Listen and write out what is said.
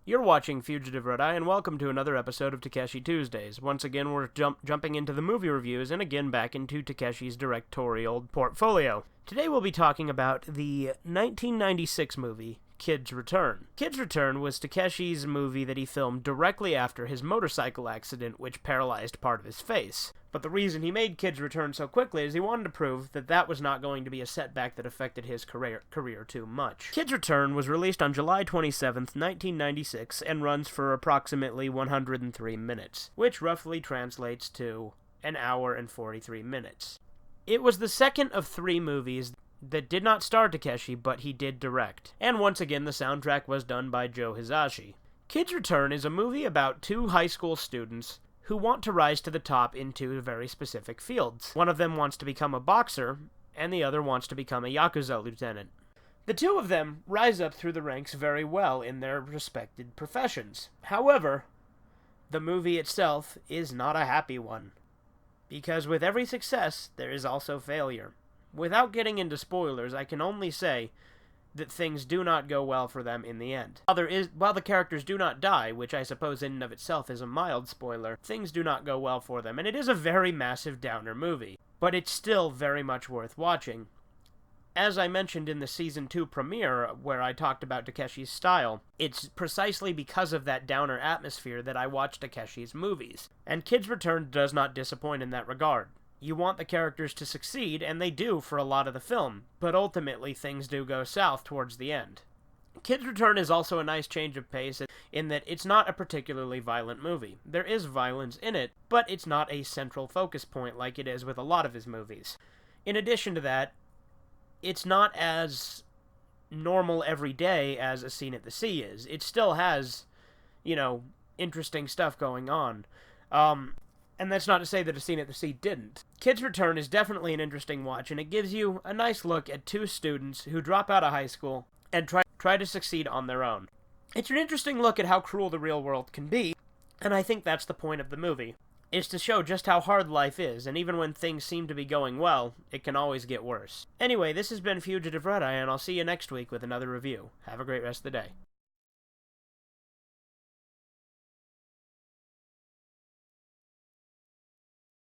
You're watching Fugitive Red Eye, and welcome to another episode of Takeshi Tuesdays. Once again, we're jumping into the movie reviews, and again back into Takeshi's directorial portfolio. Today we'll be talking about the 1996 movie, Kids Return. Kids Return was Takeshi's movie that he filmed directly after his motorcycle accident, which paralyzed part of his face. But the reason he made Kids Return so quickly is he wanted to prove that that was not going to be a setback that affected his career too much. Kids Return was released on July 27th, 1996, and runs for approximately 103 minutes, which roughly translates to an hour and 43 minutes. It was the second of three movies that did not star Takeshi, but he did direct. And once again, the soundtrack was done by Joe Hisaishi. Kids Return is a movie about two high school students who want to rise to the top in two very specific fields. One of them wants to become a boxer, and the other wants to become a Yakuza lieutenant. The two of them rise up through the ranks very well in their respected professions. However, the movie itself is not a happy one, because with every success, there is also failure. Without getting into spoilers, I can only say that things do not go well for them in the end. While the characters do not die, which I suppose in and of itself is a mild spoiler, things do not go well for them, and it is a very massive downer movie. But it's still very much worth watching. As I mentioned in the Season 2 premiere, where I talked about Takeshi's style, it's precisely because of that downer atmosphere that I watch Takeshi's movies. And Kids Return does not disappoint in that regard. You want the characters to succeed, and they do for a lot of the film, but ultimately things do go south towards the end. Kids Return is also a nice change of pace in that it's not a particularly violent movie. There is violence in it, but it's not a central focus point like it is with a lot of his movies. In addition to that, it's not as normal every day as A Scene at the Sea is. It still has, interesting stuff going on. And that's not to say that A Scene at the Sea didn't. Kids Return is definitely an interesting watch, and it gives you a nice look at two students who drop out of high school and try to succeed on their own. It's an interesting look at how cruel the real world can be, and I think that's the point of the movie, is to show just how hard life is, and even when things seem to be going well, it can always get worse. Anyway, this has been Fugitive Red Eye, and I'll see you next week with another review. Have a great rest of the day.